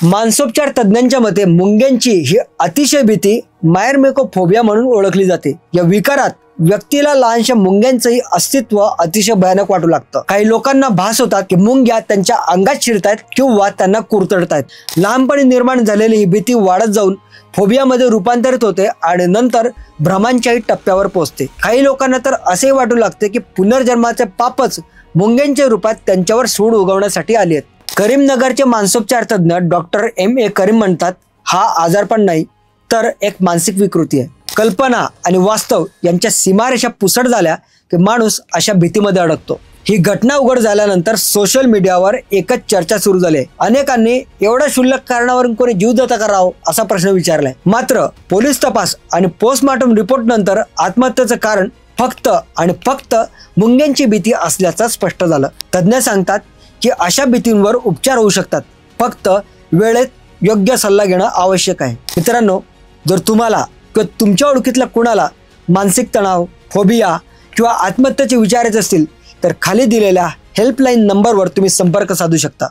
मानसोपचार तज्ञांच्या मते मुंग्यांची ही अतिशय भीती मायरमेकोफोबिया म्हणून ओळखली जाते। या विकारात व्यक्तीला लहानशा मुंग्यांचंही अस्तित्व अतिशय भयानक वाटू लागतं। काही लोकांना भास होतात की मुंग्या त्यांच्या अंगात शिरतायत किंवा त्यांना कुरतडतायत। लहानपणी निर्माण झालेली ही भीती वाढत जाऊन फोबियामध्ये रूपांतरित होते आणि नंतर भ्रमांच्याही टप्प्यावर पोहोचते। काही लोकांना तर असे वाटू लागते की पुनर्जन्माचे पापच मुंग्यांच्या रूपात त्यांच्यावर सूड उगवण्यासाठी आली आहेत। करीमनगरचे मानसोपचार तज्ञ डॉक्टर M.A. करीम म्हणतात, हा आजारपण नाही तर एक मानसिक विकृती आहे। कल्पना आणि वास्तव यांच्या सीमारेषा पुसट झाल्या की माणूस अशा भीतीमध्ये अडकतो। ही घटना उघड झाल्यानंतर सोशल मीडियावर एकच चर्चा सुरू झाली। अनेकांनी एवढ्या क्षुल्लक कारणावरून कोणी जीव देता का राव असा प्रश्न विचारलाय। मात्र पोलीस तपास आणि पोस्टमॉर्टम रिपोर्ट नंतर आत्महत्येचं कारण फक्त आणि फक्त मुंग्यांची भीती असल्याचं स्पष्ट झालं। तज्ञ सांगतात की अशा भीतींवर उपचार होऊ शकतात, फक्त वेळेत योग्य सल्ला घेणं आवश्यक आहे। मित्रांनो, जर तुम्हाला किंवा तुमच्या ओळखीतल्या कुणाला मानसिक तणाव, फोबिया किंवा आत्महत्येचे विचार येत असतील तर खाली दिलेल्या हेल्पलाईन नंबरवर तुम्ही संपर्क साधू शकता।